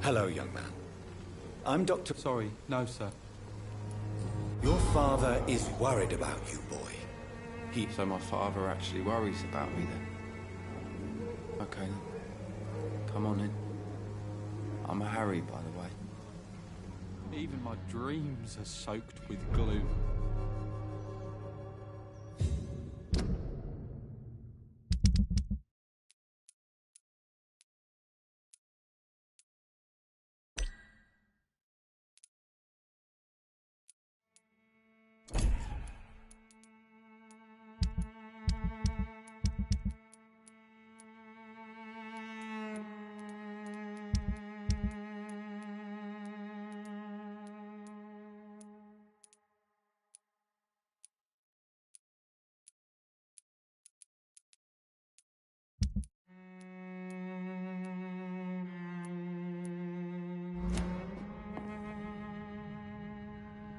Hello, young man. I'm Dr. Sorry, no, sir. Your father is worried about you, boy. So my father actually worries about me then? Okay then. Come on in. I'm Harry, by the way. Even my dreams are soaked with glue.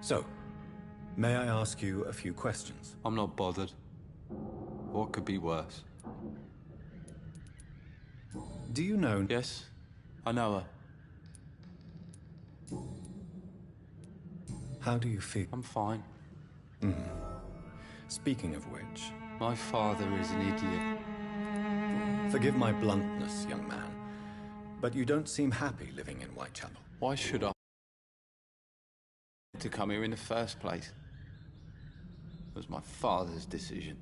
So, may I ask you a few questions? I'm not bothered. What could be worse? Do you know... Yes, I know her. How do you feel? I'm fine. Speaking of which... My father is an idiot. Forgive my bluntness, young man, but you don't seem happy living in Whitechapel. Why should I to come here in the first place? It was my father's decision.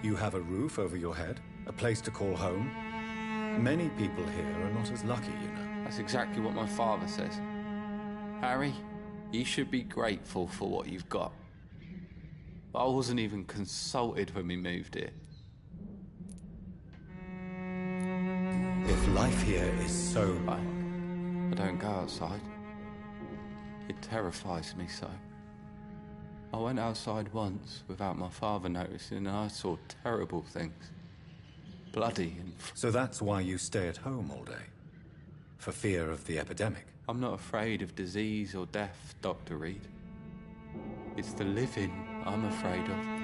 You have a roof over your head, a place to call home. Many people here are not as lucky, you know. That's exactly what my father says. Harry, you should be grateful for what you've got. I wasn't even consulted when we moved here. If life here is so... I don't go outside. It terrifies me so. I went outside once without my father noticing and I saw terrible things. Bloody and... So that's why you stay at home all day? For fear of the epidemic? I'm not afraid of disease or death, Dr. Reed. It's the living I'm afraid of.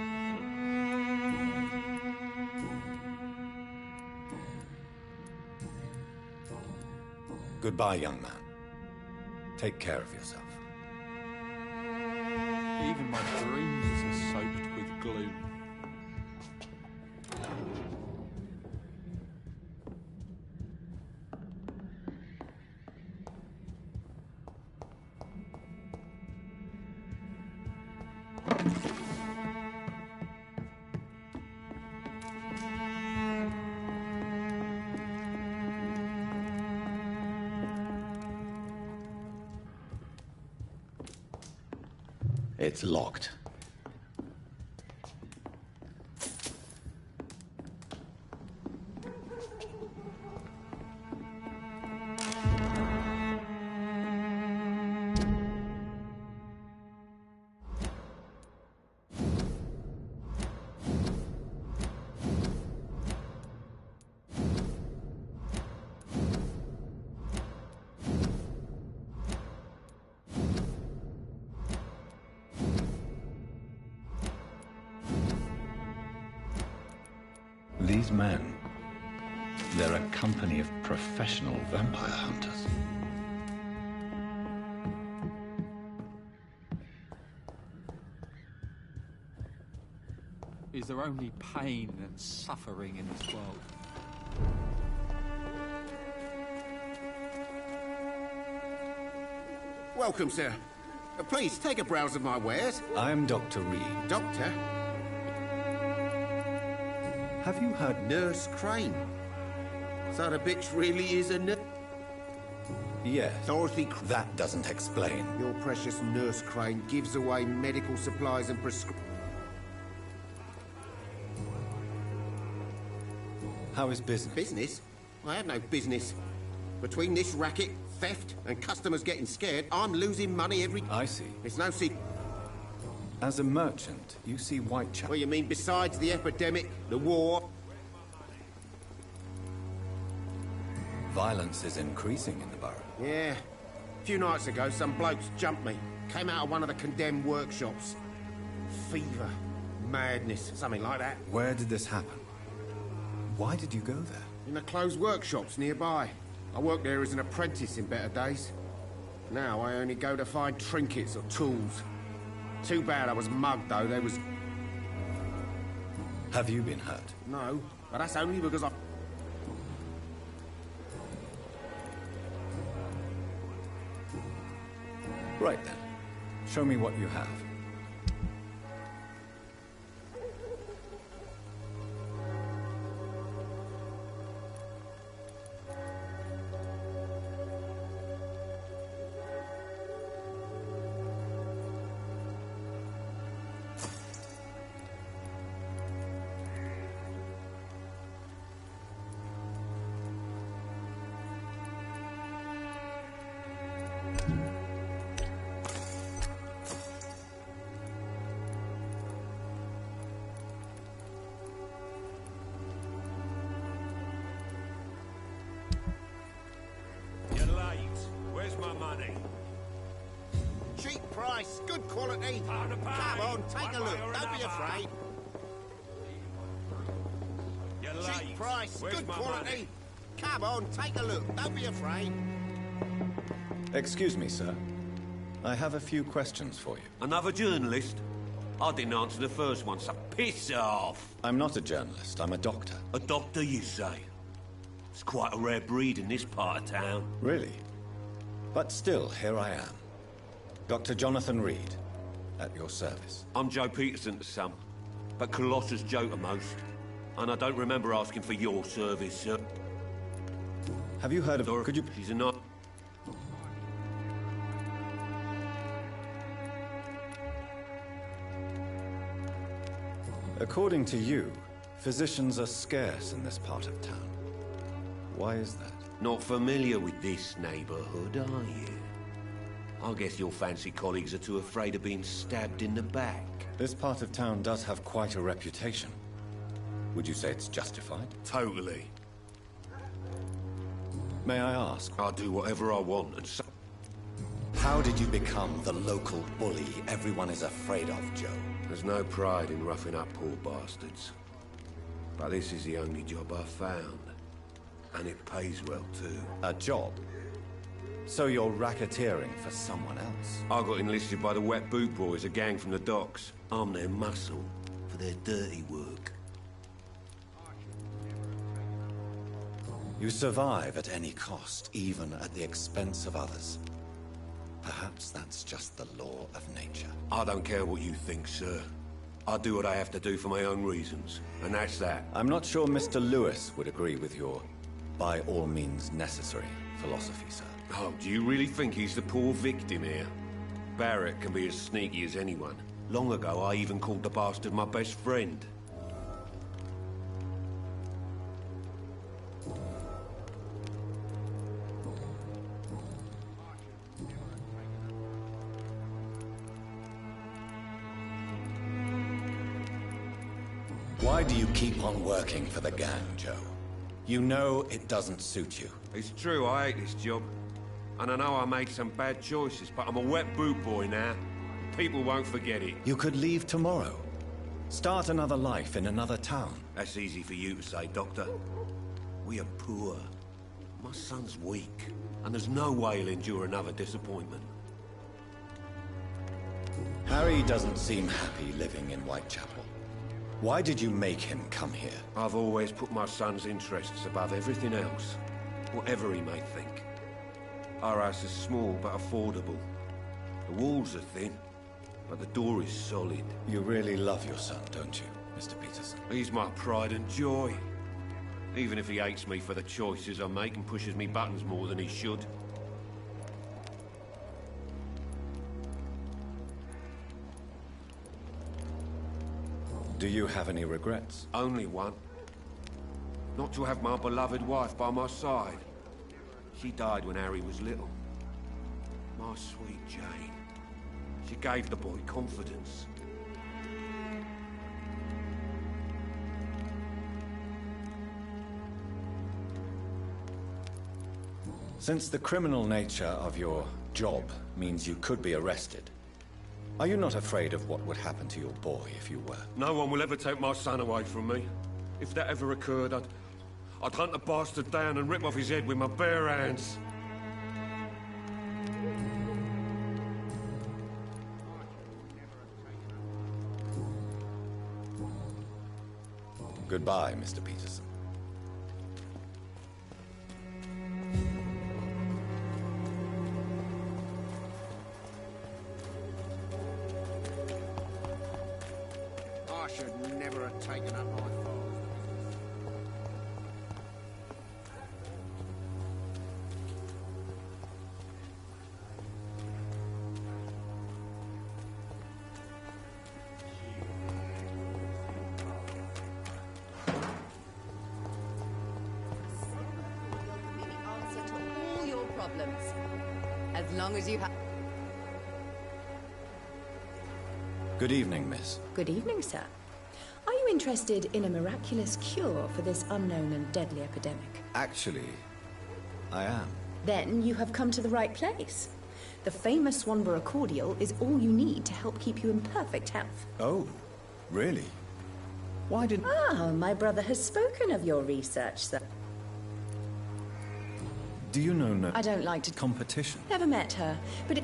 Goodbye, young man. Take care of yourself. Even my dreams are soaked with glue. It's locked. These men, they're a company of professional vampire hunters. Is there only pain and suffering in this world? Welcome, sir. Please, take a browse of my wares. I'm Dr. Reed. Doctor? Have you heard... Nurse Crane. So the bitch really is a nurse? Yes. Dorothy That doesn't explain. Your precious Nurse Crane gives away medical supplies and prescriptions. How is business? Business? I have no business. Between this racket, theft, and customers getting scared, I'm losing money every... I see. It's no secret. As a merchant, you see Whitechapel. Well, you mean besides the epidemic, the war? Violence is increasing in the borough. Yeah. A few nights ago, some blokes jumped me. Came out of one of the condemned workshops. Fever, madness, something like that. Where did this happen? Why did you go there? In the closed workshops nearby. I worked there as an apprentice in better days. Now I only go to find trinkets or tools. Too bad I was mugged, though. There was... Have you been hurt? No, but that's only because I... Right then. Show me what you have. My money. Cheap price, good quality. Come on, take a look. Don't be afraid. Cheap price, good quality. Come on, take a look. Don't be afraid. Excuse me, sir. I have a few questions for you. Another journalist? I didn't answer the first one, so piss off. I'm not a journalist. I'm a doctor. A doctor, you say? It's quite a rare breed in this part of town. Really? But still, here I am. Dr. Jonathan Reed, at your service. I'm Joe Peterson to some, but Colossus Joe to most. And I don't remember asking for your service, sir. Have you heard of... Or Could you... She's a nice... According to you, physicians are scarce in this part of town. Why is that? Not familiar with this neighborhood, are you? I guess your fancy colleagues are too afraid of being stabbed in the back. This part of town does have quite a reputation. Would you say it's justified? Totally. May I ask? I'll do whatever I want and so... How did you become the local bully everyone is afraid of, Joe? There's no pride in roughing up poor bastards. But this is the only job I've found. And it pays well, too. A job? So you're racketeering for someone else? I got enlisted by the Wet Boot Boys, a gang from the docks. I'm their muscle for their dirty work. You survive at any cost, even at the expense of others. Perhaps that's just the law of nature. I don't care what you think, sir. I do what I have to do for my own reasons, and that's that. I'm not sure Mr. Lewis would agree with your by all means necessary philosophy, sir. Oh, do you really think he's the poor victim here? Barrett can be as sneaky as anyone. Long ago, I even called the bastard my best friend. Why do you keep on working for the gang, Joe? You know it doesn't suit you. It's true, I hate this job. And I know I made some bad choices, but I'm a wet boot boy now. People won't forget it. You could leave tomorrow. Start another life in another town. That's easy for you to say, Doctor. We are poor. My son's weak, and there's no way he'll endure another disappointment. Harry doesn't seem happy living in Whitechapel. Why did you make him come here? I've always put my son's interests above everything else, whatever he may think. Our house is small but affordable. The walls are thin, but the door is solid. You really love your son, don't you, Mr. Peterson? He's my pride and joy. Even if he hates me for the choices I make and pushes me buttons more than he should. Do you have any regrets? Only one. Not to have my beloved wife by my side. She died when Harry was little. My sweet Jane. She gave the boy confidence. Since the criminal nature of your job means you could be arrested, are you not afraid of what would happen to your boy if you were? No one will ever take my son away from me. If that ever occurred, I'd hunt the bastard down and rip off his head with my bare hands. Goodbye, Mr. Peterson. As long as you have... Good evening, miss. Good evening, sir. Are you interested in a miraculous cure for this unknown and deadly epidemic? Actually, I am. Then you have come to the right place. The famous Swanborough cordial is all you need to help keep you in perfect health. Oh, really? Why did... Ah, my brother has spoken of your research, sir. Do you know no... I don't like to... competition? Never met her, but it...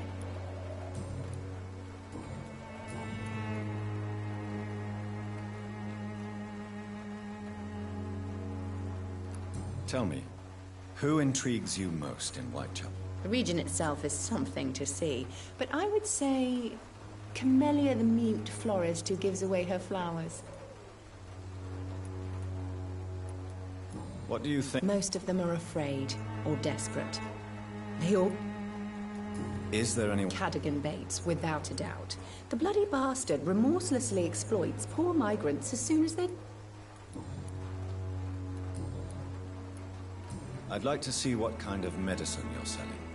Tell me, who intrigues you most in Whitechapel? The region itself is something to see, but I would say Camellia the mute florist who gives away her flowers. What do you think? Most of them are afraid or desperate. They all... Is there anyone... Cadogan Bates, without a doubt. The bloody bastard remorselessly exploits poor migrants as soon as they... I'd like to see what kind of medicine you're selling.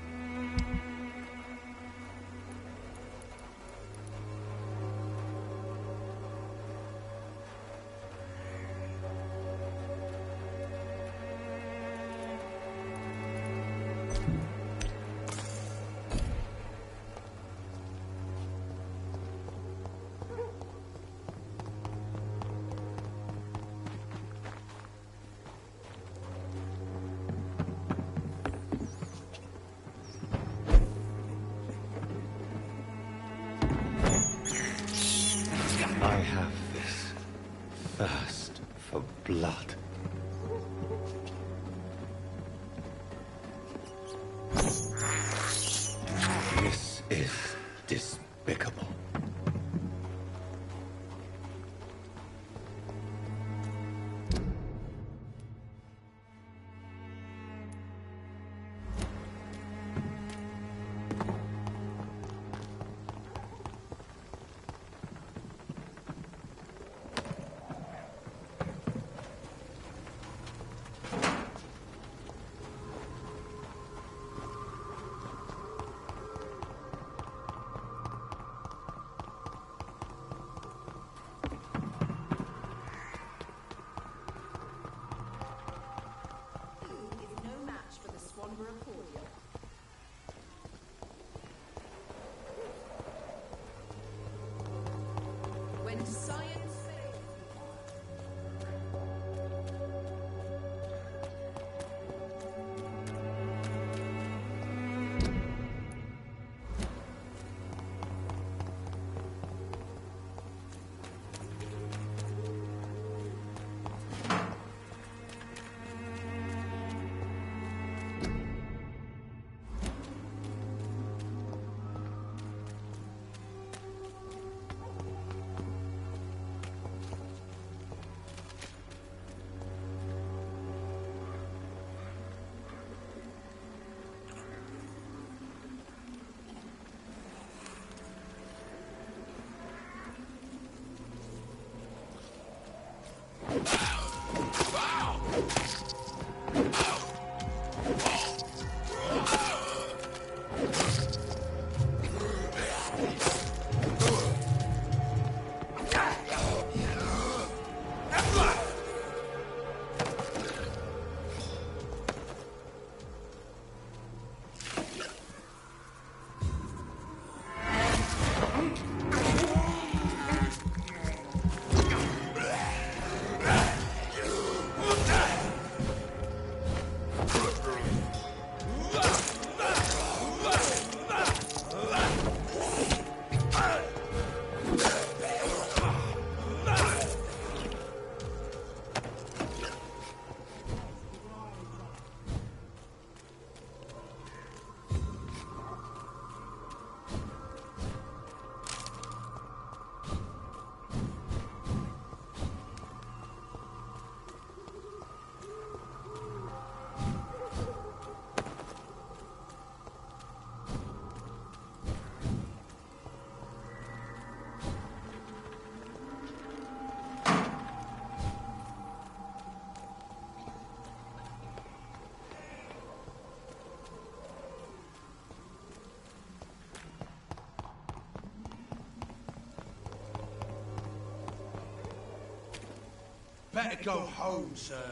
better go home, sir.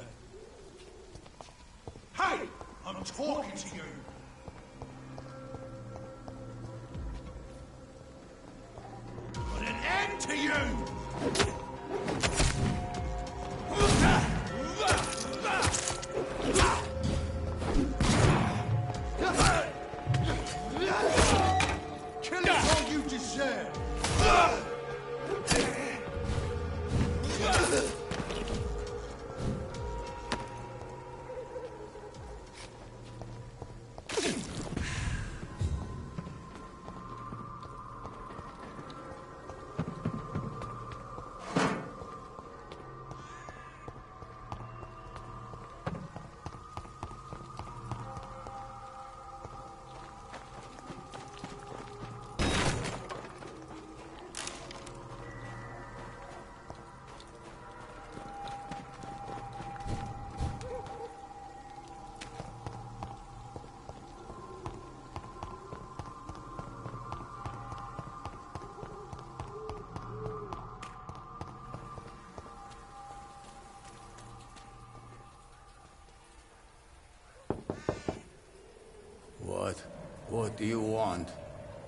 Hey! I'm talking to you! Put an end to you! Kill it all you deserve! What do you want?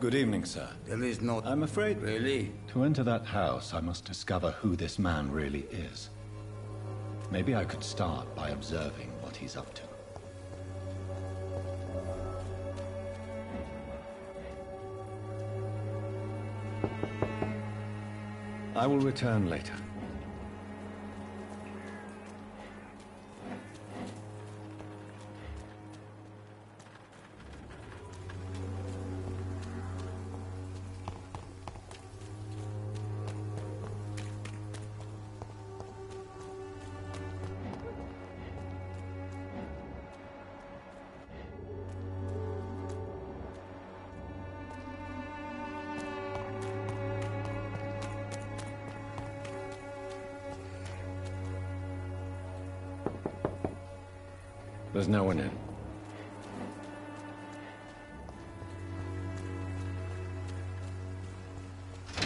Good evening, sir. There is no... I'm afraid... Really? To enter that house, I must discover who this man really is. Maybe I could start by observing what he's up to. I will return later. There's no one in.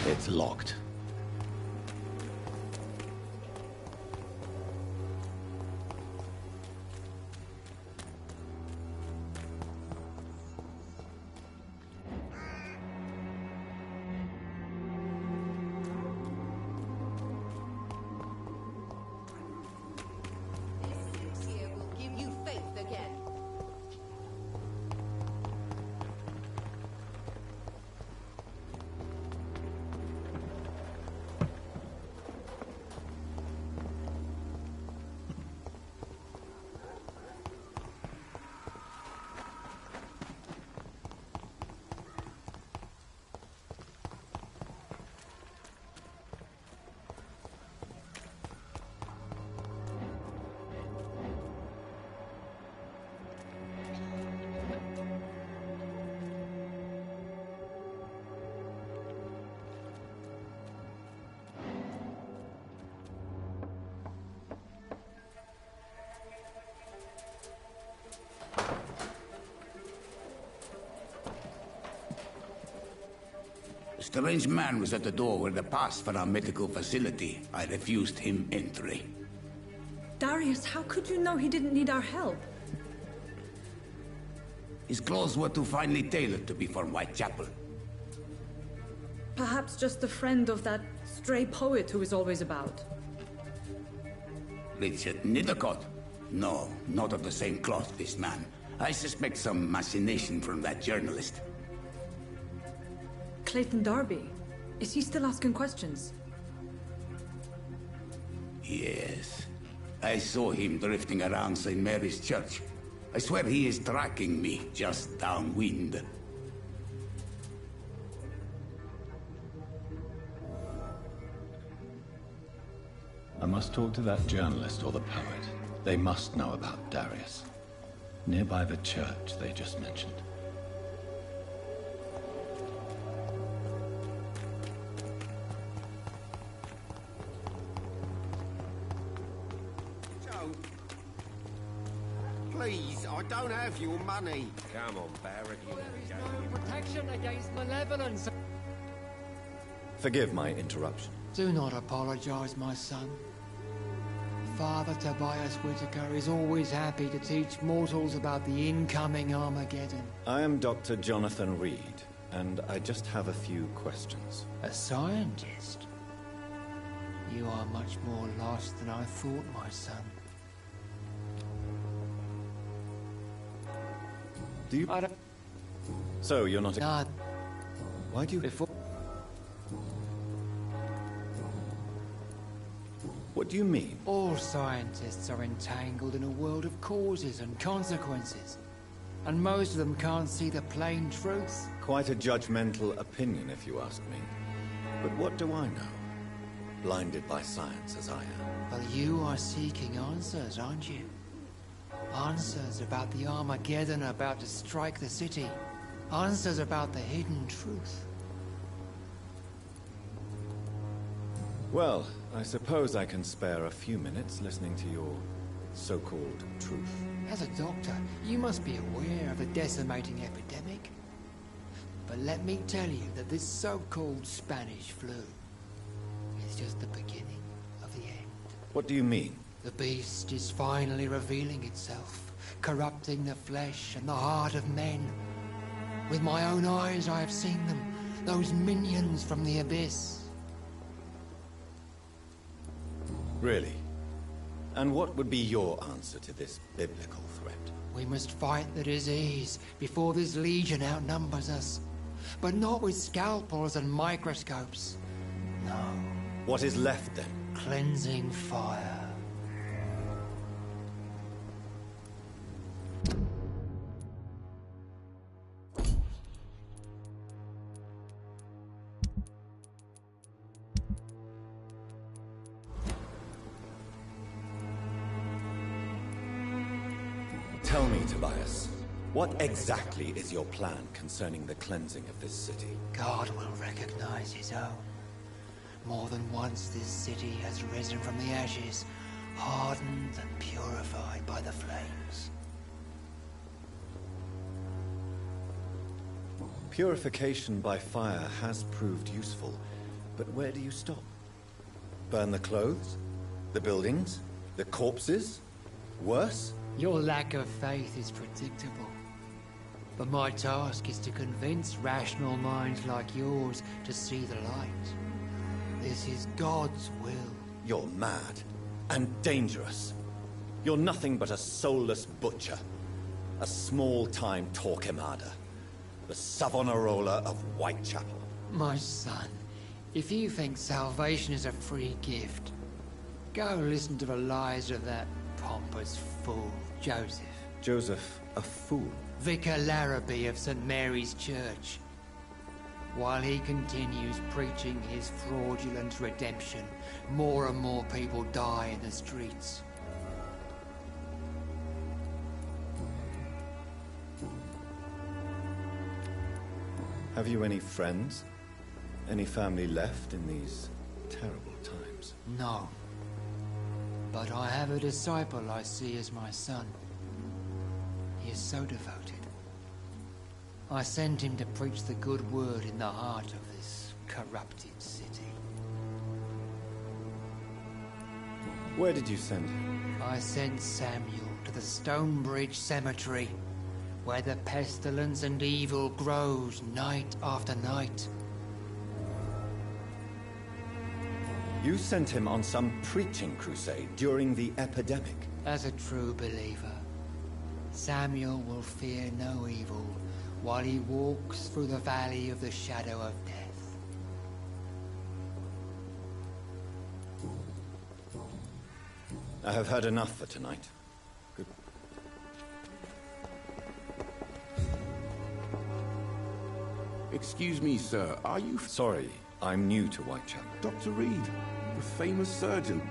It's locked. A strange man was at the door with a pass for our medical facility. I refused him entry. Darius, how could you know he didn't need our help? His clothes were too finely tailored to be from Whitechapel. Perhaps just a friend of that stray poet who is always about. Richard Nithercott? No, not of the same cloth, this man. I suspect some machination from that journalist. Clayton Darby. Is he still asking questions? Yes. I saw him drifting around St. Mary's Church. I swear he is tracking me just downwind. I must talk to that journalist or the poet. They must know about Darius. Nearby the church they just mentioned. Please, I don't have your money. Come on, Barrett, you There is no protection against malevolence. Forgive my interruption. Do not apologize, my son. Father Tobias Whitaker is always happy to teach mortals about the incoming Armageddon. I am Dr. Jonathan Reed, and I just have a few questions. A scientist? You are much more lost than I thought, my son. Do you... I don't... So, you're not a... Nah, Why do you... before... What do you mean? All scientists are entangled in a world of causes and consequences. And most of them can't see the plain truth. Quite a judgmental opinion, if you ask me. But what do I know? Blinded by science as I am. Well, you are seeking answers, aren't you? Answers about the Armageddon about to strike the city. Answers about the hidden truth. Well, I suppose I can spare a few minutes listening to your so-called truth. As a doctor, you must be aware of the decimating epidemic. But let me tell you that this so-called Spanish flu is just the beginning of the end. What do you mean? The beast is finally revealing itself, corrupting the flesh and the heart of men. With my own eyes I have seen them, those minions from the abyss. Really? And what would be your answer to this biblical threat? We must fight the disease before this legion outnumbers us. But not with scalpels and microscopes. No. What is left then? Cleansing fire. Tell me, Tobias, what exactly is your plan concerning the cleansing of this city? God will recognize his own. More than once this city has risen from the ashes, hardened and purified by the flames. Purification by fire has proved useful, but where do you stop? Burn the clothes? The buildings? The corpses? Worse? Your lack of faith is predictable. But my task is to convince rational minds like yours to see the light. This is God's will. You're mad and dangerous. You're nothing but a soulless butcher. A small-time Torquemada. The Savonarola of Whitechapel. My son, if you think salvation is a free gift, go listen to the lies of that pompous fool, Joseph. Joseph, a fool? Vicar Larrabee of St. Mary's Church. While he continues preaching his fraudulent redemption, more and more people die in the streets. Have you any friends? Any family left in these terrible times? No. But I have a disciple I see as my son. He is so devoted. I sent him to preach the good word in the heart of this corrupted city. Where did you send him? I sent Samuel to the Stonebridge Cemetery, where the pestilence and evil grows night after night. You sent him on some preaching crusade during the epidemic. As a true believer, Samuel will fear no evil while he walks through the valley of the shadow of death. I have heard enough for tonight. Good. Excuse me, sir. Are you... Sorry, I'm new to Whitechapel. Dr. Reed, the famous surgeon.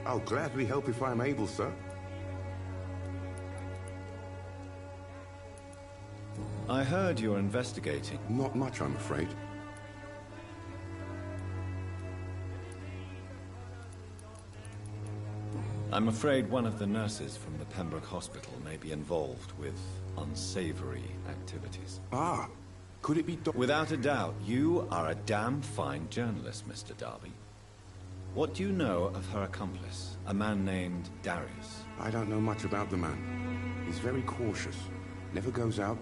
I'll gladly help if I'm able, sir. I heard you're investigating. Not much, I'm afraid. I'm afraid one of the nurses from the Pembroke Hospital may be involved with unsavory activities. Ah, could it be Without a doubt, you are a damn fine journalist, Mr. Darby. What do you know of her accomplice, a man named Darius? I don't know much about the man. He's very cautious. Never goes out.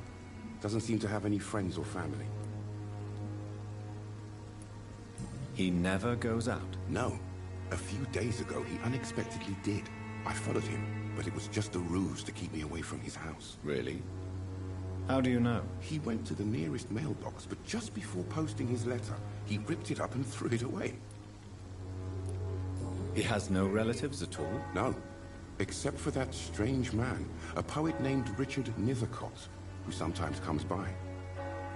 Doesn't seem to have any friends or family. He never goes out? No. A few days ago, he unexpectedly did. I followed him, but it was just a ruse to keep me away from his house. Really? How do you know? He went to the nearest mailbox, but just before posting his letter, he ripped it up and threw it away. He has no relatives at all? No. Except for that strange man, a poet named Richard Nithercott, who sometimes comes by.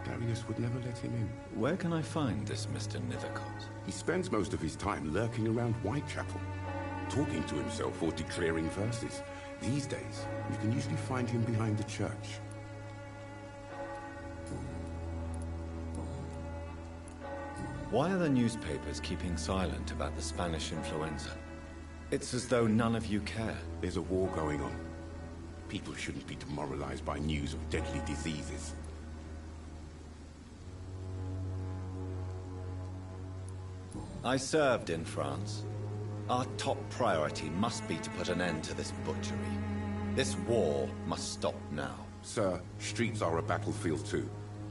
Darius would never let him in. Where can I find this Mr. Nithercott? He spends most of his time lurking around Whitechapel, talking to himself or declaring verses. These days, you can usually find him behind the church. Why are the newspapers keeping silent about the Spanish influenza? It's as though none of you care. There's a war going on. People shouldn't be demoralized by news of deadly diseases. I served in France. Our top priority must be to put an end to this butchery. This war must stop now. Sir, streets are a battlefield too.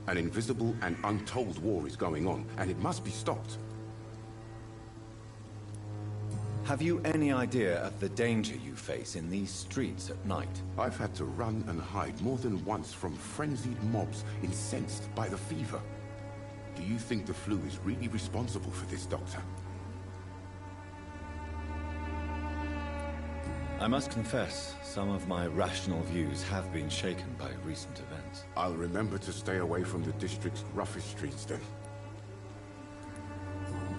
An invisible and untold war is going on, and it must be stopped. Have you any idea of the danger you face in these streets at night? I've had to run and hide more than once from frenzied mobs incensed by the fever. Do you think the flu is really responsible for this, Doctor? I must confess, some of my rational views have been shaken by recent events. I'll remember to stay away from the district's roughest streets then.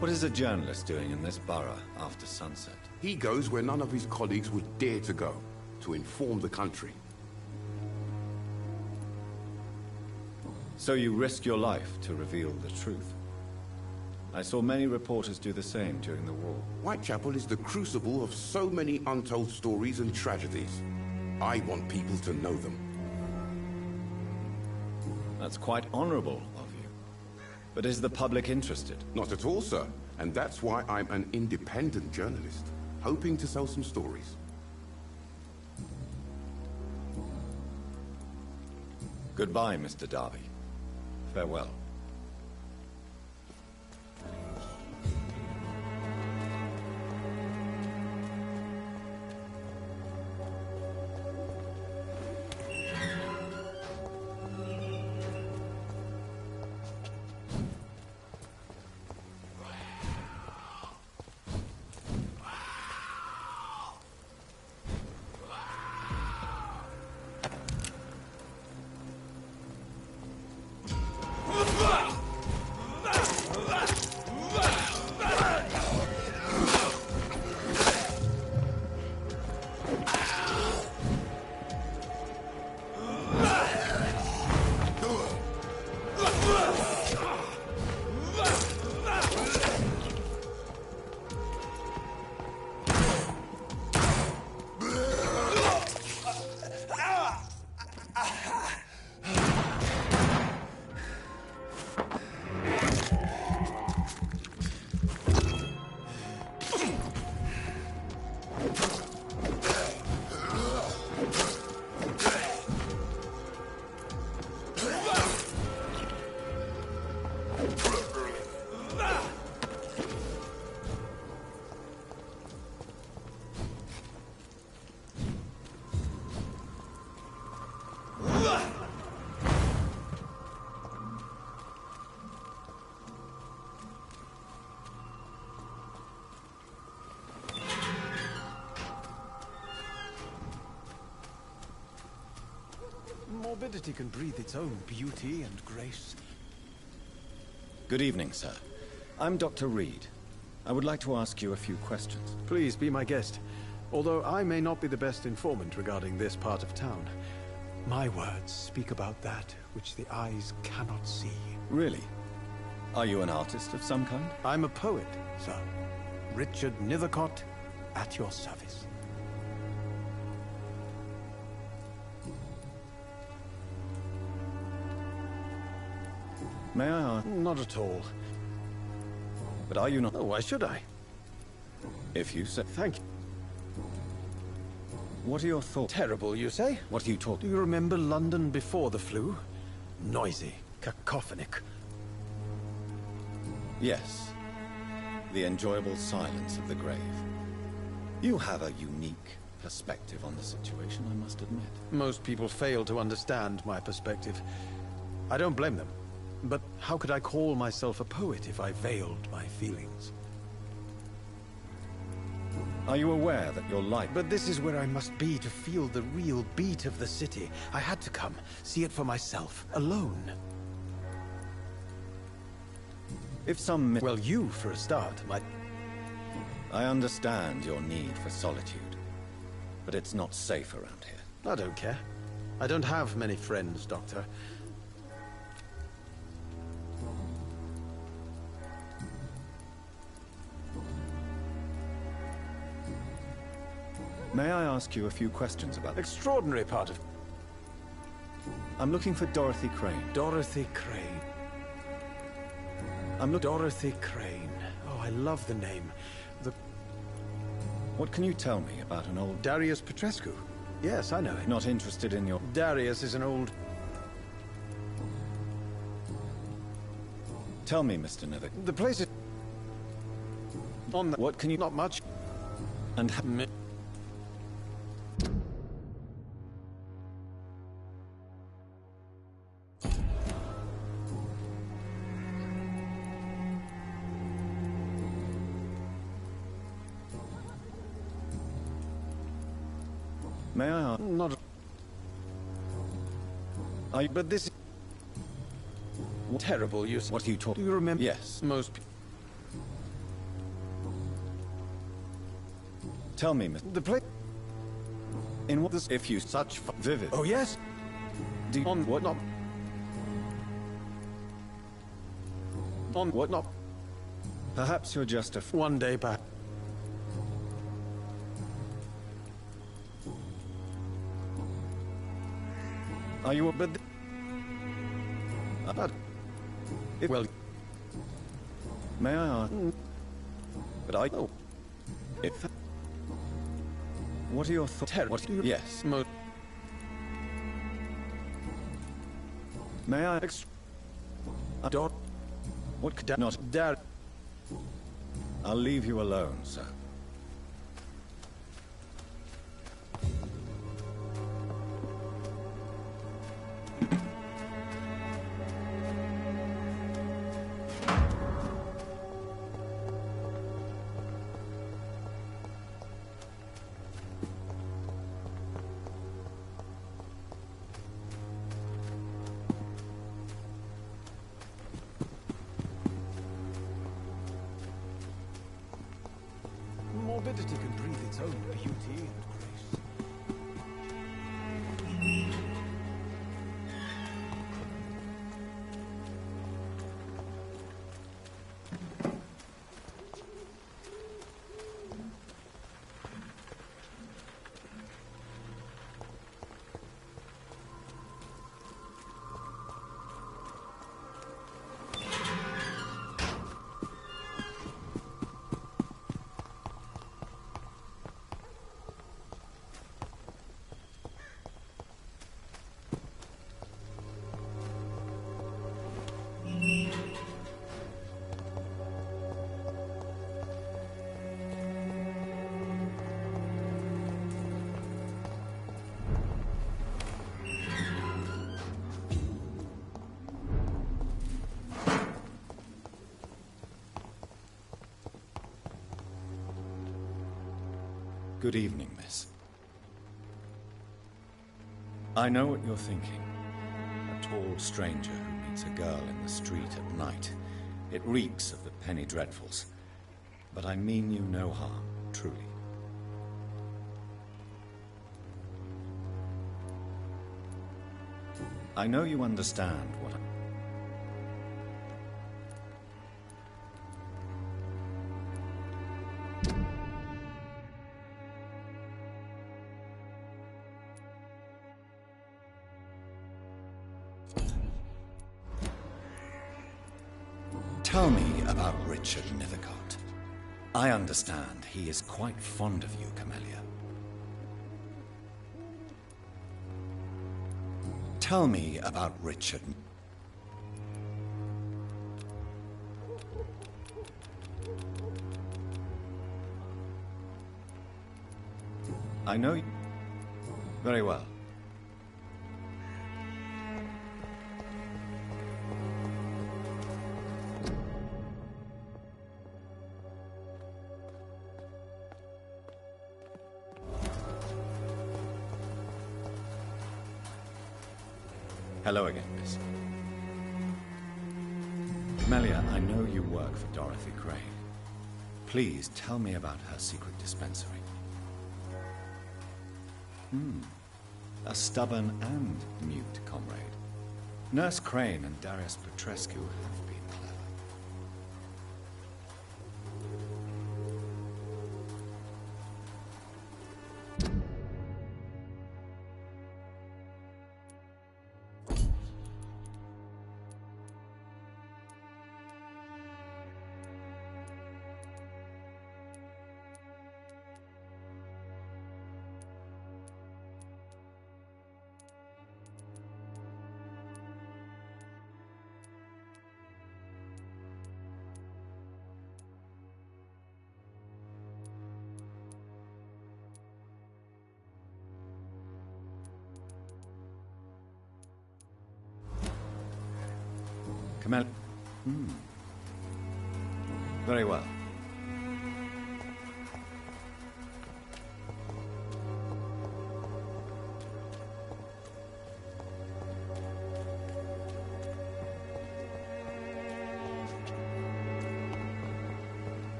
What is a journalist doing in this borough after sunset? He goes where none of his colleagues would dare to go, to inform the country. So you risk your life to reveal the truth. I saw many reporters do the same during the war. Whitechapel is the crucible of so many untold stories and tragedies. I want people to know them. That's quite honorable of you. But is the public interested? Not at all, sir. And that's why I'm an independent journalist, hoping to sell some stories. Goodbye, Mr. Darby. Farewell. Morbidity can breathe its own beauty and grace. Good evening, sir. I'm Dr. Reed. I would like to ask you a few questions. Please be my guest. Although I may not be the best informant regarding this part of town, my words speak about that which the eyes cannot see. Really? Are you an artist of some kind? I'm a poet, sir. Richard Nithercott, at your service. May I ask? Not at all. But are you not? Oh, why should I? If you say... Thank you. What are your thoughts? Terrible, you say? What are you talking... Do you remember London before the flu? Noisy, cacophonic. Yes. The enjoyable silence of the grave. You have a unique perspective on the situation, I must admit. Most people fail to understand my perspective. I don't blame them. But how could I call myself a poet if I veiled my feelings? Are you aware that your life... But this is where I must be to feel the real beat of the city. I had to come, see it for myself, alone. If some... Well, you, for a start, might... I understand your need for solitude, but it's not safe around here. I don't care. I don't have many friends, Doctor. May I ask you a few questions about... Extraordinary part of... I'm looking for Dorothy Crane. Dorothy Crane. Dorothy Crane. Oh, I love the name. What can you tell me about an old... Darius Petrescu. Yes, I know him. Not interested in your... Darius is an old... Tell me, Mr. Nivik. The place is... On the... What can you... Not much. And... May I ask? Not... But this is... Terrible, you... What are you talking... Do you remember... Yes. Most... Tell me, Mr... The place... In what... If you... Such... Vivid... Oh, yes? Do you... On what not... On what not... Perhaps you're just a... One day back. Are you... But... Well... May I ask... But I... Oh. If... What are your thoughts? What do you... Yes. May I... Don't... What could... Not... Dare... I'll leave you alone, sir. Morbidity can breathe its own beauty and grace. Good evening, miss. I know what you're thinking. A tall stranger who meets a girl in the street at night. It reeks of the penny dreadfuls. But I mean you no harm, truly. I know you understand what I... Tell me about Richard Nivik. I understand he is quite fond of you, Camellia. Tell me about Richard. I know you very well. Hello again, miss. Camellia, I know you work for Dorothy Crane. Please tell me about her secret dispensary. A stubborn and mute comrade. Nurse Crane and Darius Petrescu have been clever. Camel. Very well.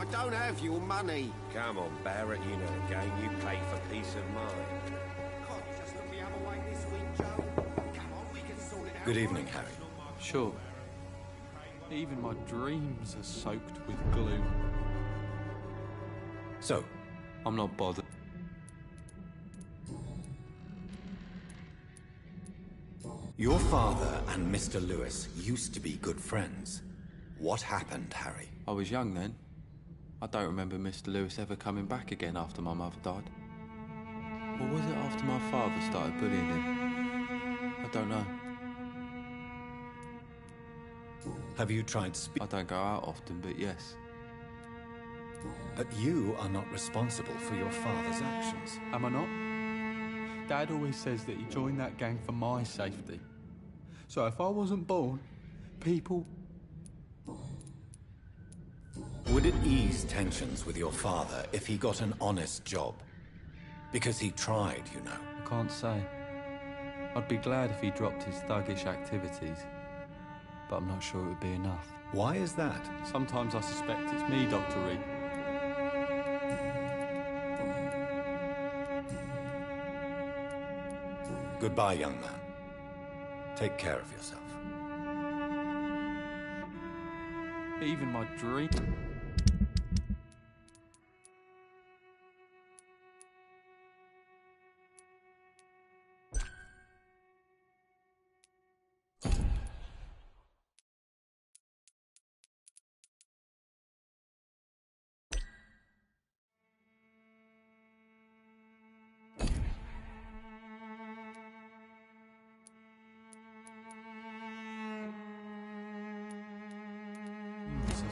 I don't have your money. Come on, Barrett, you know the game. You pay for peace of mind. Can't you just look the other way this week, Joe? Come on, we can sort it out. Good evening, Harry. Sure. Even my dreams are soaked with glue. So, I'm not bothered. your father and Mr. Lewis used to be good friends. What happened, Harry? I was young then. I don't remember Mr. Lewis ever coming back again after my mother died. Or was it after my father started bullying him? I don't know. Have you tried I don't go out often, but yes. But you are not responsible for your father's actions. Am I not? Dad always says that he joined that gang for my safety. So if I wasn't born, people... Would it ease tensions with your father if he got an honest job? Because he tried, you know. I can't say. I'd be glad if he dropped his thuggish activities. But I'm not sure it would be enough. Why is that? Sometimes I suspect it's me, Dr. Reed. Goodbye, young man. Take care of yourself. Even my dream...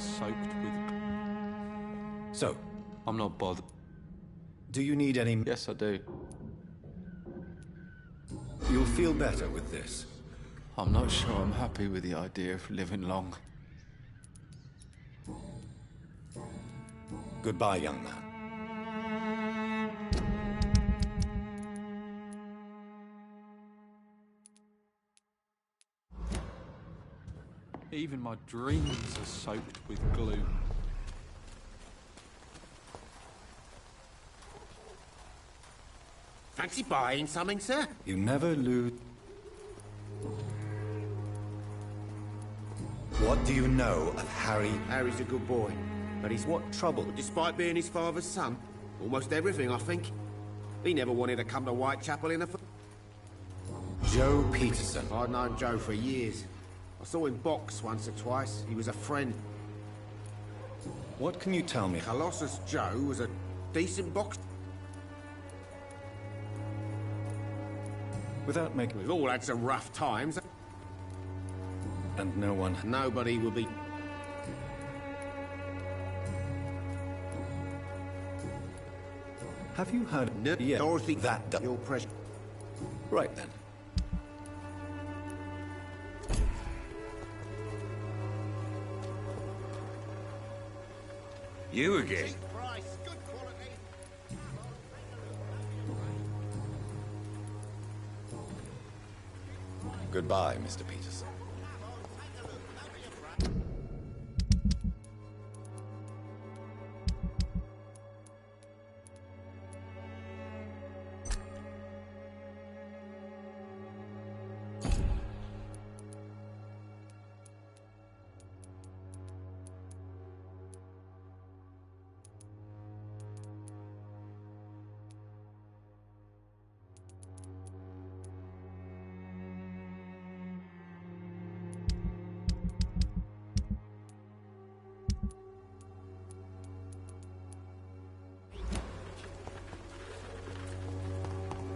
soaked with... So, I'm not bothered. Do you need any... Yes, I do. You'll feel better with this. I'm not sure I'm happy with the idea of living long. Goodbye, young man. Even my dreams are soaked with gloom. Fancy buying something, sir? You never lose. What do you know of Harry? Harry's a good boy, but he's What trouble? despite being his father's son, almost everything, I think. He never wanted to come to Whitechapel in the Joe Peterson. I'd known Joe for years. I saw him box once or twice. He was a friend. What can you tell me? Colossus Joe was a decent boxer. Without making... We've all had some rough times. And no one... Nobody will be... Have you heard... No, Yeah, Dorothy, that... Your pressure. Right then. You again? Goodbye, Mr. Peterson.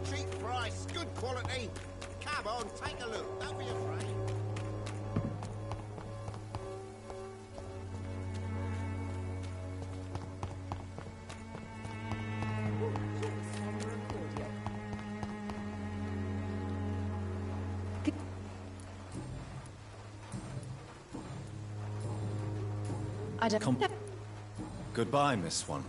Cheap price, good quality. Come on, take a look. Don't be afraid. I don't... Goodbye, Miss Swan.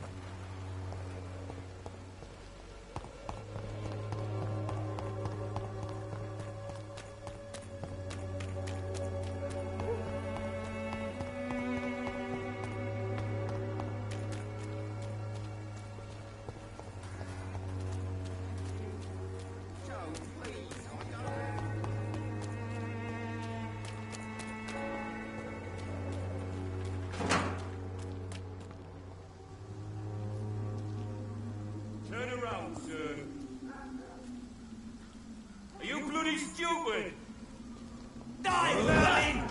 Turn around, sir. Are you bloody stupid? Die, vermin!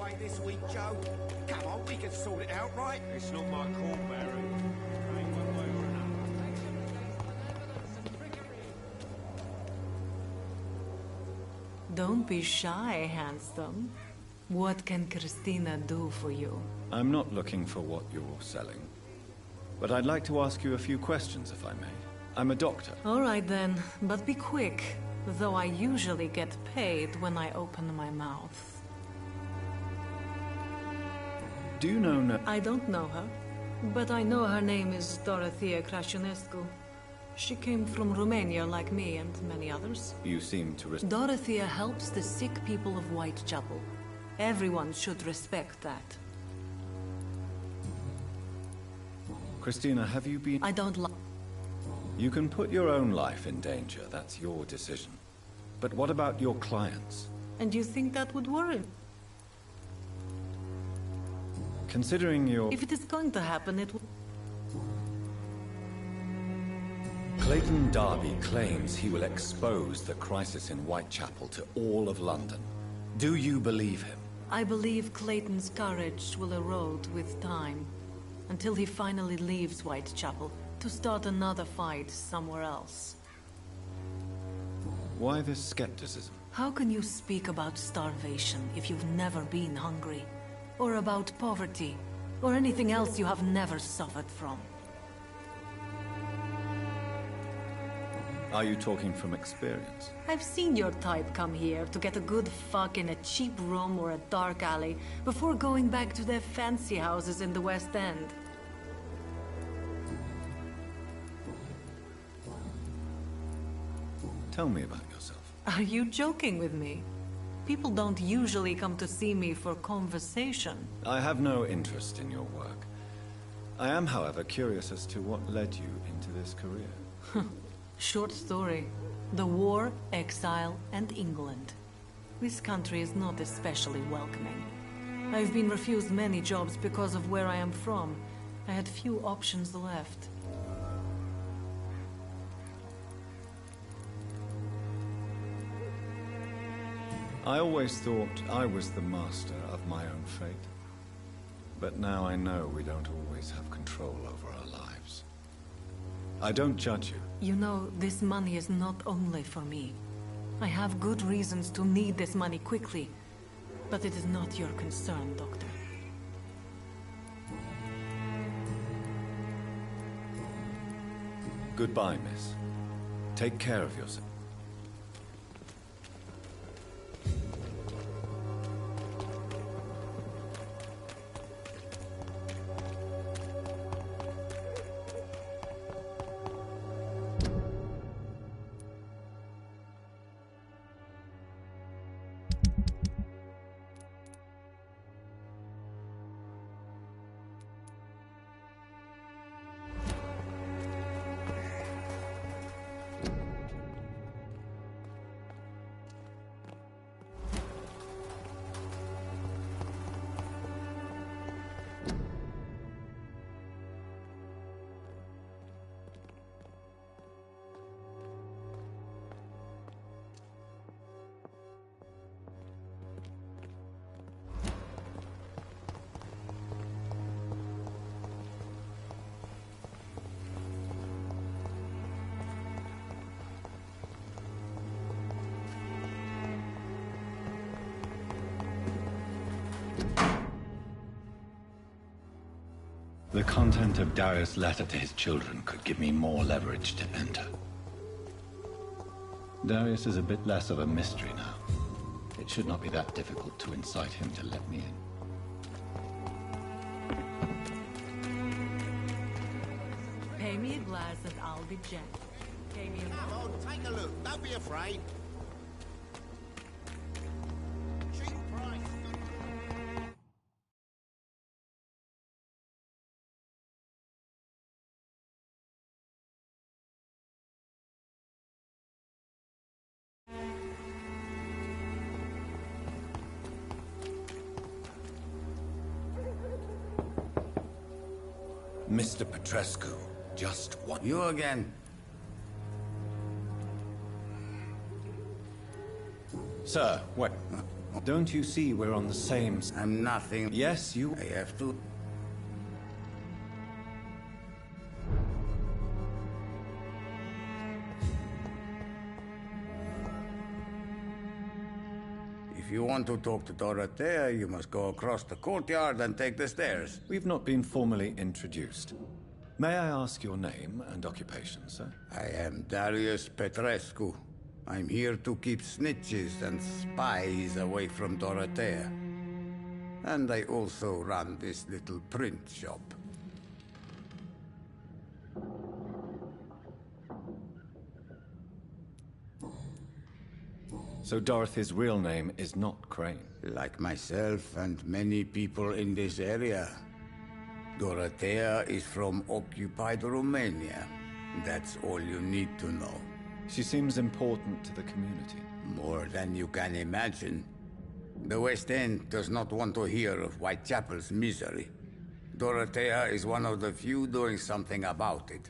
play this week, Joe? Come on, we can sort it out, right? It's not my call, Barry. Ain't one way or another. Don't be shy, handsome. What can Christina do for you? I'm not looking for what you're selling. But I'd like to ask you a few questions, if I may. I'm a doctor. All right then, but be quick. Though I usually get paid when I open my mouth. Do you know I don't know her, but I know her name is Dorothea Crasionescu. She came from Romania like me and many others. You seem to Dorothea helps the sick people of Whitechapel. Everyone should respect that. Christina, have you been... I don't like... You can put your own life in danger, that's your decision. But what about your clients? And you think that would worry? Considering your... If it is going to happen, it will... Clayton Darby claims he will expose the crisis in Whitechapel to all of London. Do you believe him? I believe Clayton's courage will erode with time, until he finally leaves Whitechapel to start another fight somewhere else. Why this skepticism? How can you speak about starvation if you've never been hungry? Or about poverty? Or anything else you have never suffered from? Are you talking from experience? I've seen your type come here to get a good fuck in a cheap room or a dark alley before going back to their fancy houses in the West End. Tell me about yourself. Are you joking with me? People don't usually come to see me for conversation. I have no interest in your work. I am, however, curious as to what led you into this career. Short story. The war, exile, and England. This country is not especially welcoming. I've been refused many jobs because of where I am from. I had few options left. I always thought I was the master of my own fate. But now I know we don't always have control over our lives. I don't judge you. You know, this money is not only for me. I have good reasons to need this money quickly. But it is not your concern, Doctor. Goodbye, miss. Take care of yourself. The content of Darius' letter to his children could give me more leverage to enter. Darius is a bit less of a mystery now. It should not be that difficult to incite him to let me in. Pay me a glass and I'll be gentle. Pay me a... Come on, take a look. Don't be afraid. Cheap price. Mr. Petrescu, just one... You again. Sir, wait. Don't you see we're on the same... I'm nothing. Yes, you... I have to... If you want to talk to Dorothea, you must go across the courtyard and take the stairs. We've not been formally introduced. May I ask your name and occupation, sir? I am Darius Petrescu. I'm here to keep snitches and spies away from Dorothea. And I also run this little print shop. So Dorothy's real name is not Crane? Like myself and many people in this area. Dorothea is from occupied Romania. That's all you need to know. She seems important to the community. More than you can imagine. The West End does not want to hear of Whitechapel's misery. Dorothea is one of the few doing something about it.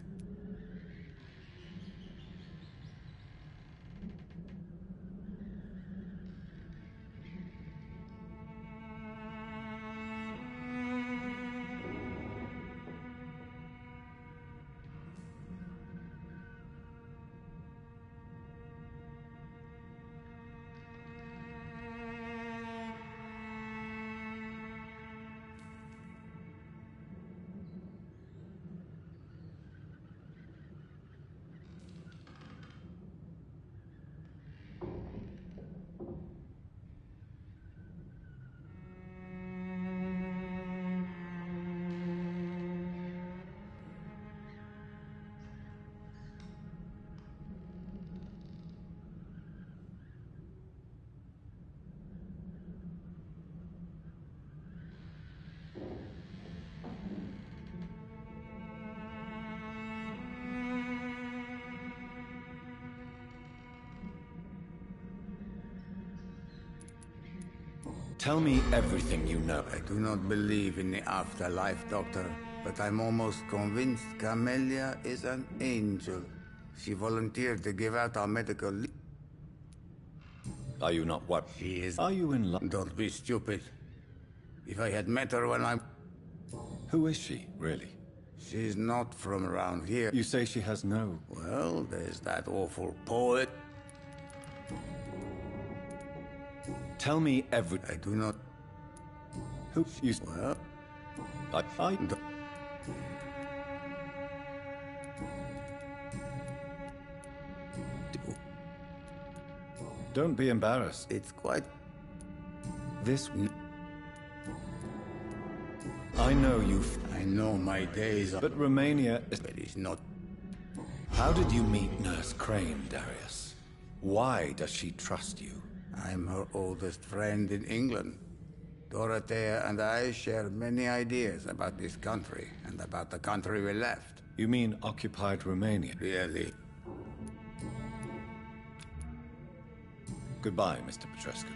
Tell me everything you know. I do not believe in the afterlife, Doctor, but I'm almost convinced Camellia is an angel. She volunteered to give out our medical leave. Are you not what? She is... Are you in love? Don't be stupid. If I had met her when I'm... Who is she, really? She's not from around here. You say she has no... Well, there's that awful poet. Tell me every... I do not... Who you... Well... I... Don't be embarrassed. It's quite... This... I know you've... I know my days are... But Romania is... But it's not... How did you meet Nurse Crane, Darius? Why does she trust you? I'm her oldest friend in England. Dorothea and I share many ideas about this country and about the country we left. You mean occupied Romania? Really? Goodbye, Mr. Petrescu.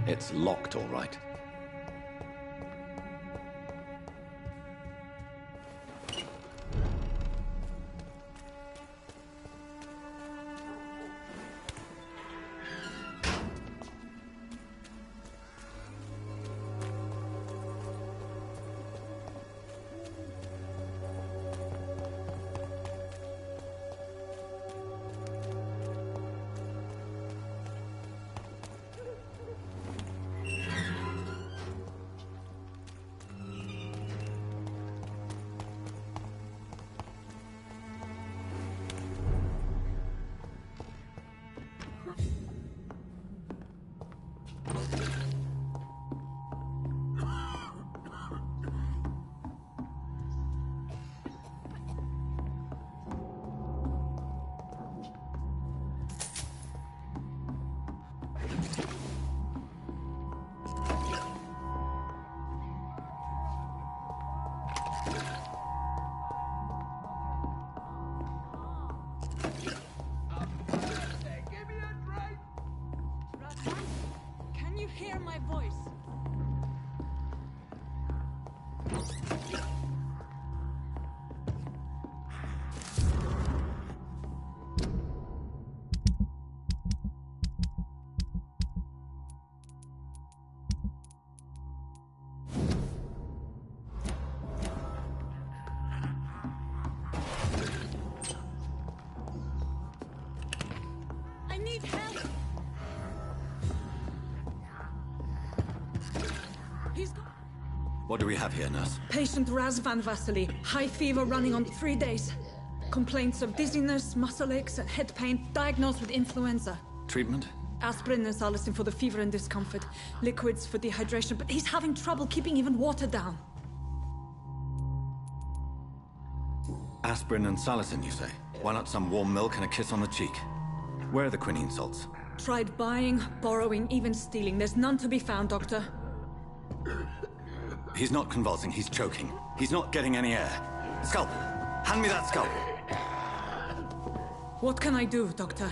It's locked, all right. What do we have here, nurse? Patient Raz Van Vasily. High fever running on 3 days. Complaints of dizziness, muscle aches, and head pain. Diagnosed with influenza. Treatment? Aspirin and salicin for the fever and discomfort. Liquids for dehydration, but he's having trouble keeping even water down. Aspirin and salicin, you say? Why not some warm milk and a kiss on the cheek? Where are the quinine salts? Tried buying, borrowing, even stealing. There's none to be found, Doctor. He's not convulsing, he's choking. He's not getting any air. Scalpel! Hand me that scalpel! What can I do, Doctor?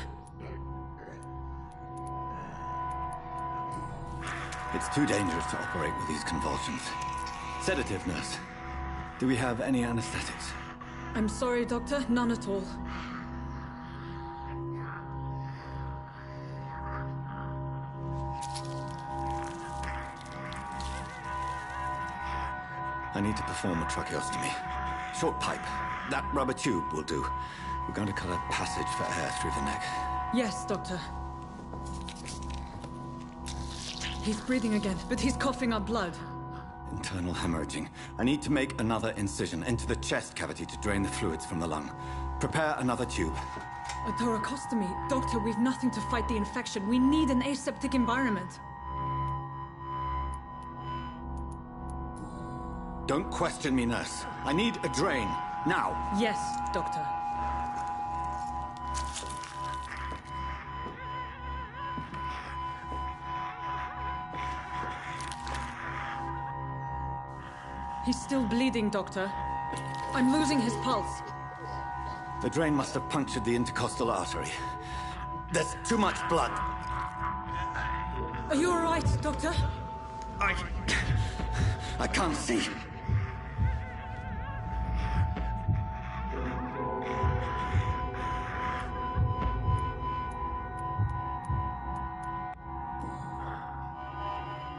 It's too dangerous to operate with these convulsions. Sedative, nurse. Do we have any anesthetics? I'm sorry, Doctor. None at all. I need to perform a tracheostomy. Short pipe. That rubber tube will do. We're going to cut a passage for air through the neck. Yes, Doctor. He's breathing again, but he's coughing up blood. Internal hemorrhaging. I need to make another incision into the chest cavity to drain the fluids from the lung. Prepare another tube. A thoracostomy. Doctor, we've nothing to fight the infection. We need an aseptic environment. Don't question me, nurse. I need a drain. Now. Yes, Doctor. He's still bleeding, Doctor. I'm losing his pulse. The drain must have punctured the intercostal artery. There's too much blood. Are you all right, Doctor? I can't see.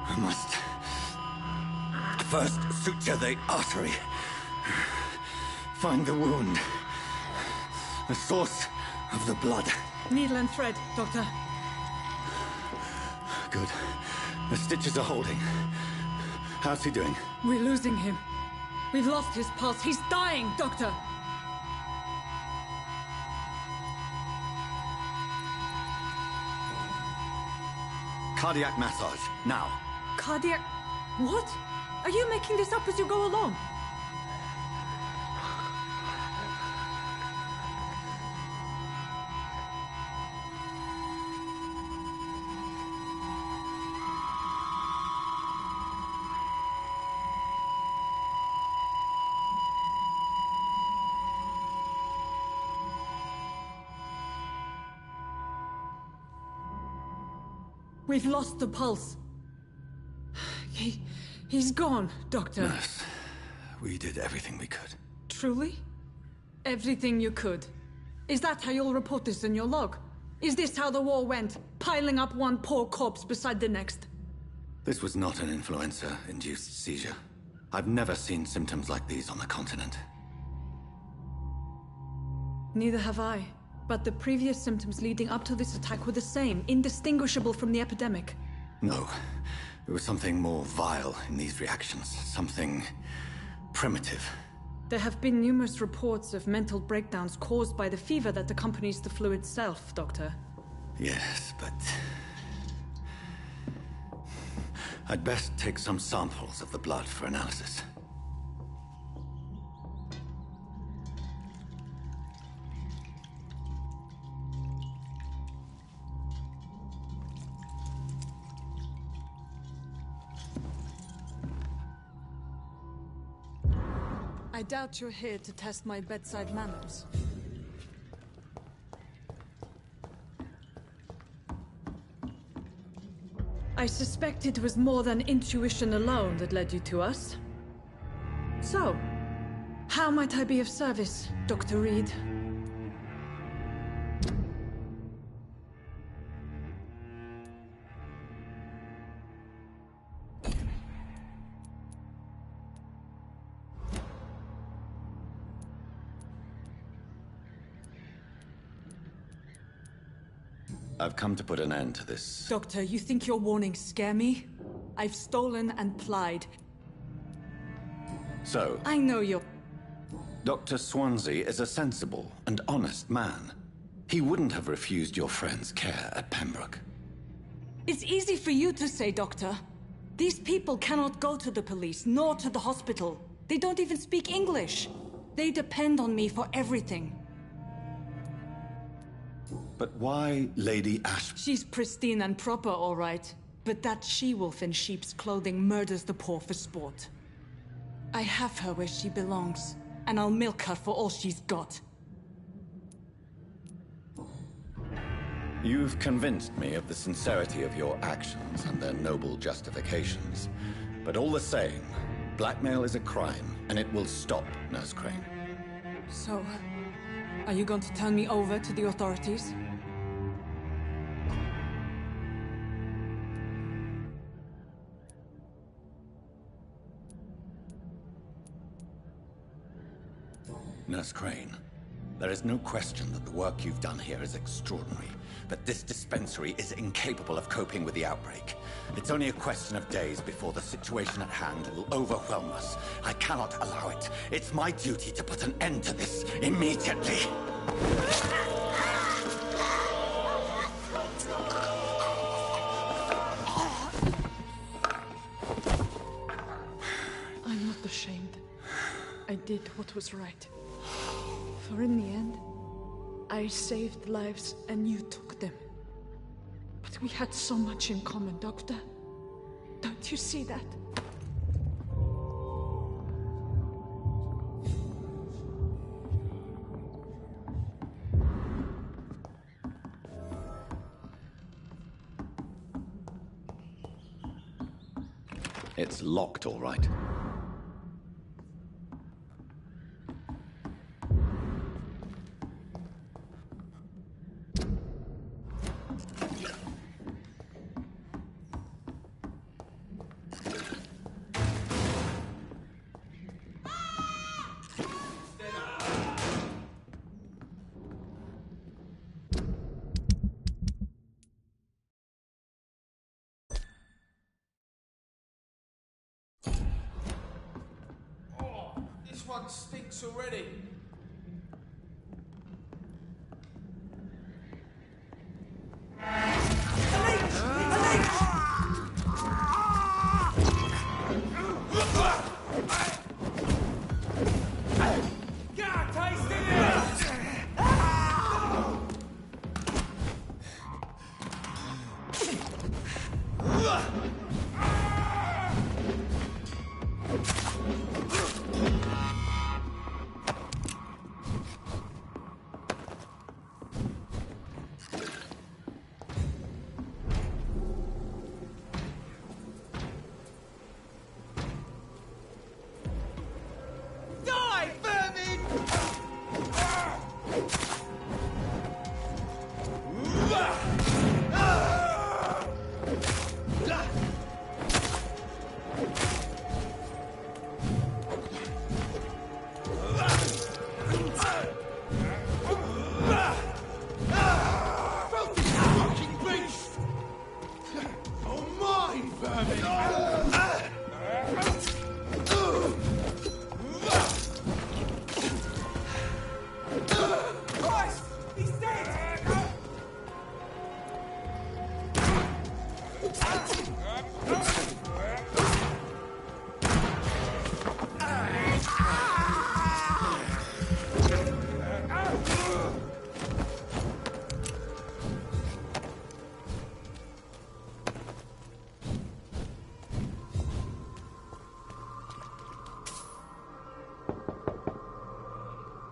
I must first suture the artery. Find the wound. The source of the blood. Needle and thread, Doctor. Good. The stitches are holding. How's he doing? We're losing him. We've lost his pulse. He's dying, Doctor! Cardiac massage, now. Cardiac... What? Are you making this up as you go along? We've lost the pulse. He's gone, Doctor. Nurse, we did everything we could. Truly? Everything you could? Is that how you'll report this in your log? Is this how the war went? Piling up one poor corpse beside the next? This was not an influenza-induced seizure. I've never seen symptoms like these on the continent. Neither have I. But the previous symptoms leading up to this attack were the same, indistinguishable from the epidemic. No. There was something more vile in these reactions. Something primitive. There have been numerous reports of mental breakdowns caused by the fever that accompanies the flu itself, Doctor. Yes, but... I'd best take some samples of the blood for analysis. I doubt you're here to test my bedside manners. I suspect it was more than intuition alone that led you to us. So, how might I be of service, Dr. Reed? I've come to put an end to this. Doctor, you think your warnings scare me? I've stolen and plied. So, I know you're... Dr. Swansea is a sensible and honest man. He wouldn't have refused your friend's care at Pembroke. It's easy for you to say, Doctor. These people cannot go to the police, nor to the hospital. They don't even speak English. They depend on me for everything. But why Lady Ash? She's pristine and proper, all right. But that she-wolf in sheep's clothing murders the poor for sport. I have her where she belongs, and I'll milk her for all she's got. You've convinced me of the sincerity of your actions and their noble justifications. But all the same, blackmail is a crime, and it will stop, Nurse Crane. So, are you going to turn me over to the authorities? Nurse Crane, there is no question that the work you've done here is extraordinary, but this dispensary is incapable of coping with the outbreak. It's only a question of days before the situation at hand will overwhelm us. I cannot allow it. It's my duty to put an end to this immediately. I'm not ashamed. I did what was right. For in the end, I saved lives and you took them. But we had so much in common, Doctor. Don't you see that? It's locked, all right. This one stinks already.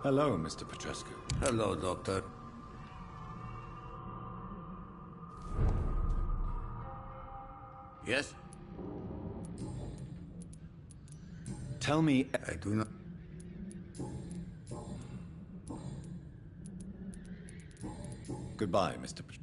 Hello, Mr. Petrescu. Hello, Doctor. Yes? Tell me... I do not... Goodbye, Mr. Petrescu.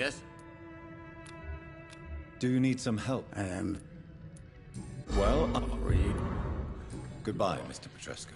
Yes? Do you need some help? Well, I'll read. Goodbye, Mr. Petrescu.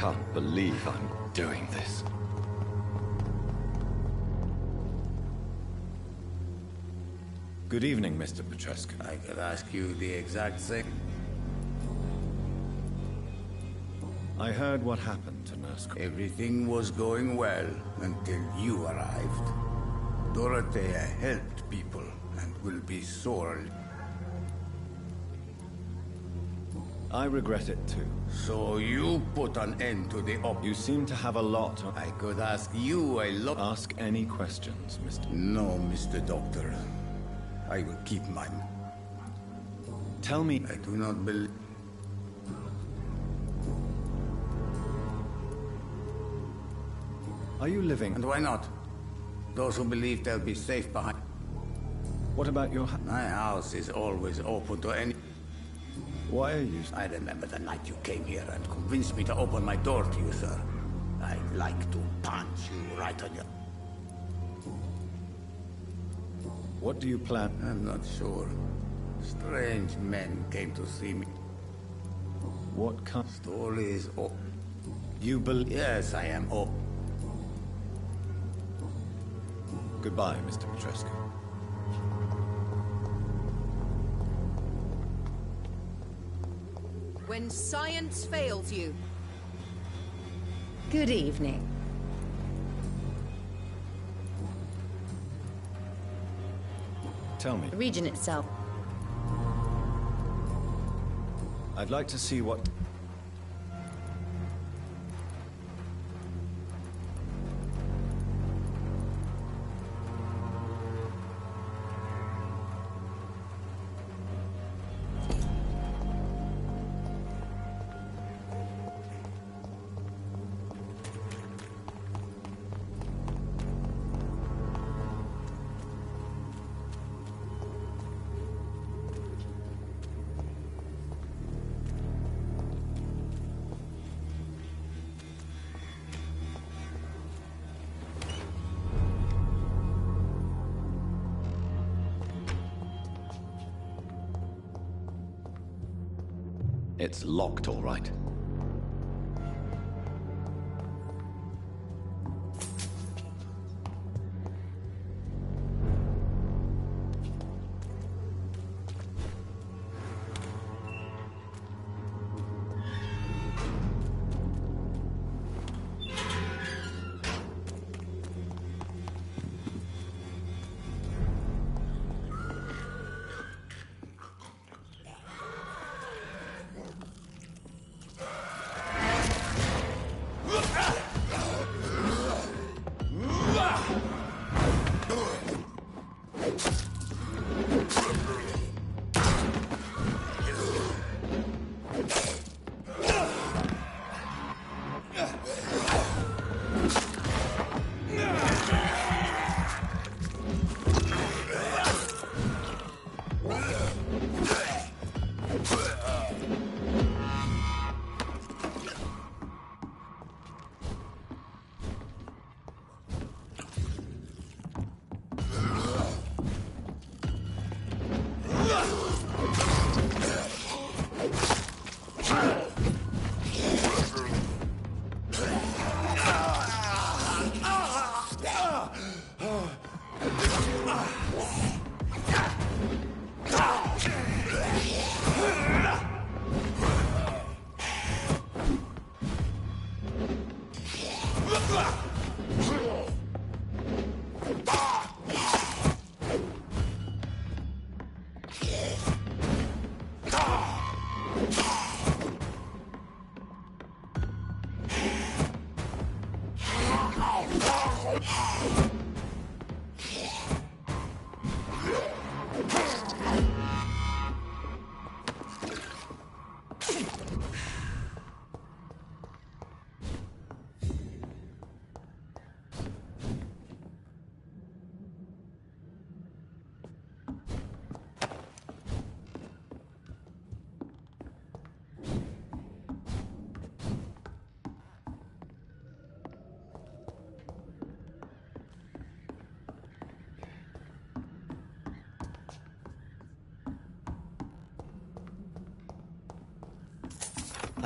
can't believe I'm doing this. Good evening, Mr. Petrescu. I could ask you the exact same. I heard what happened to Nurse. Everything was going well until you arrived. Dorothea helped people and will be sorely. I regret it too. So you put an end to the You seem to have a lot. I could ask you a lot. Ask any questions, Mr. No, Mr. Doctor. I will keep mine. Tell me. I do not believe. Are you living? And why not? Those who believe they'll be safe behind. What about your My house is always open to any. Why are you? I remember the night you came here and convinced me to open my door to you, sir. I'd like to punch you right on your... What do you plan? I'm not sure. Strange men came to see me. What kind? Stories or... You believe? Yes, I am. Oh. Goodbye, Mr. Petrescu. When science fails you. Good evening. Tell me. The region itself. I'd like to see what... It's locked, all right.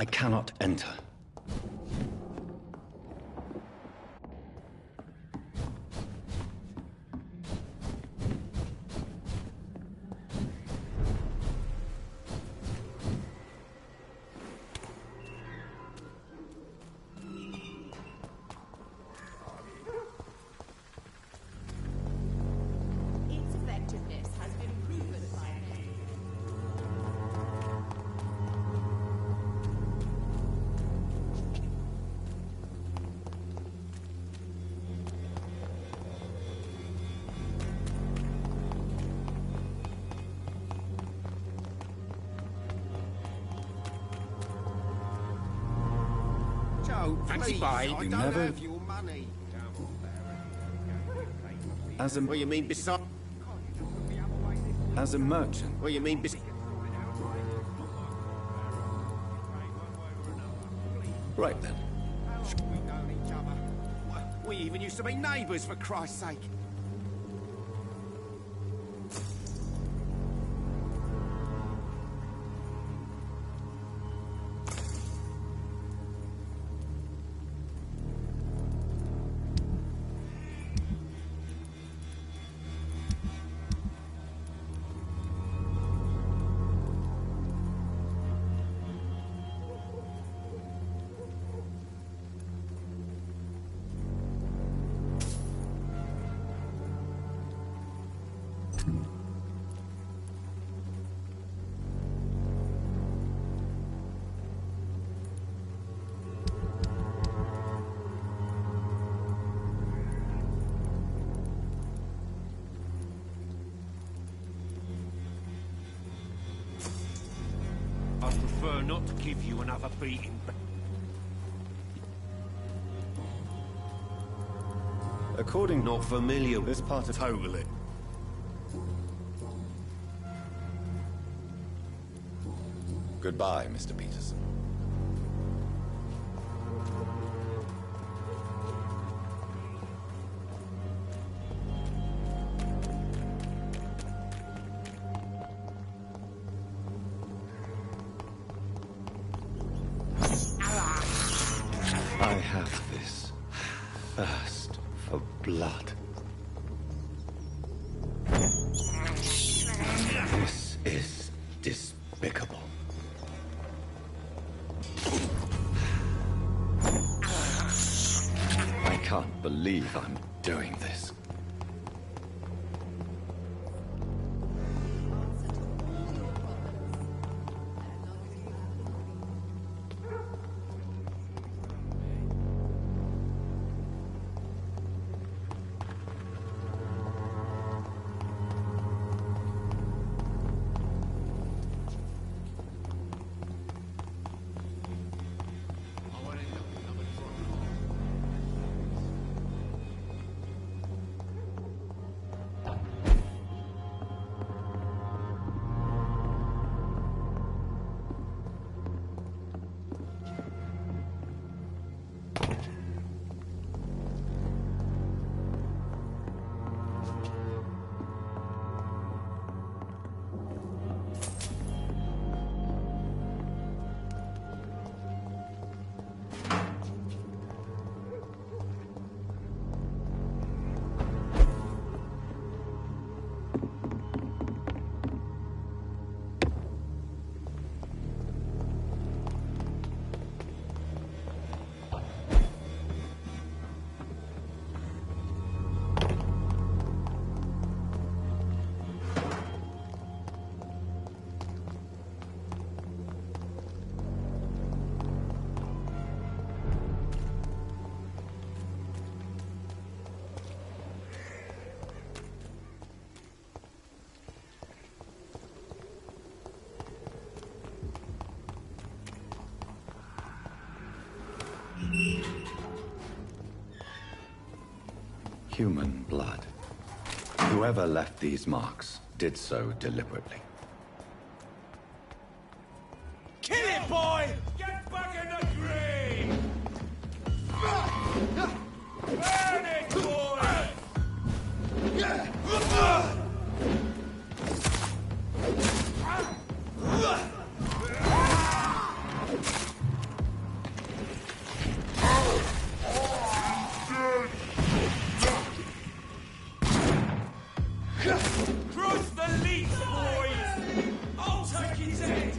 I cannot enter. Fancy buying? I You don't never- have your money. As a... What you mean beside? As a merchant. What you mean Right then. We know each other. We even used to be neighbours, for Christ's sake. I'd prefer not to give you another beating. According... Not familiar with this part of... totally. Goodbye, Mr. Peterson. I have this thirst for blood. This is despicable. I can't believe I'm doing this. Human blood. Whoever left these marks did so deliberately. Kill it, boy! Get back in the grave! Burn it, boy! Crush the leech, boys! I'll take his head!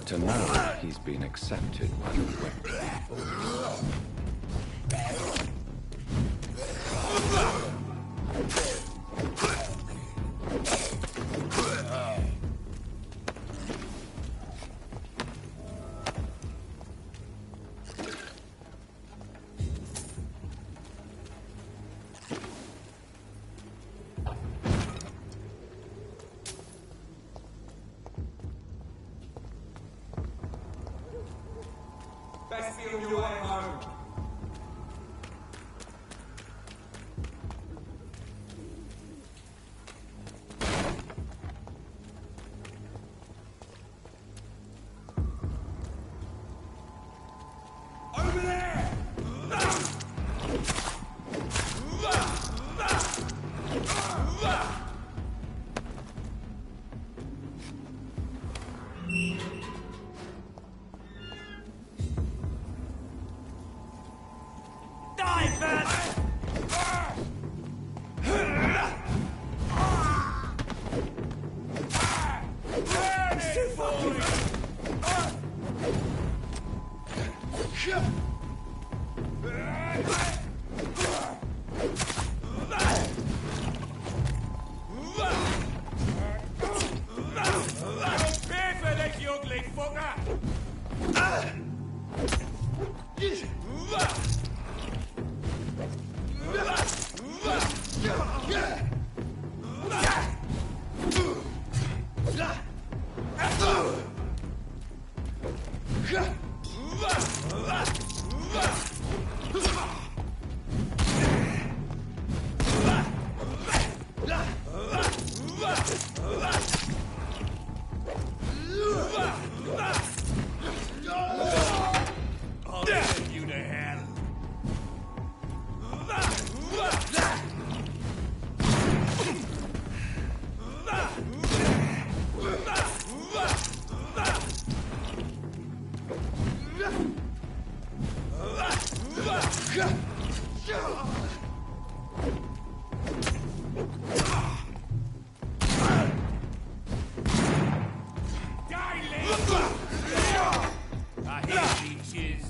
to know he's been accepted by the whip. Best be on your way home. Over there! Die, Beth! I'll send you to hell. I hate leeches.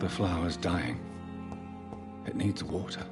The flower's dying. It needs water.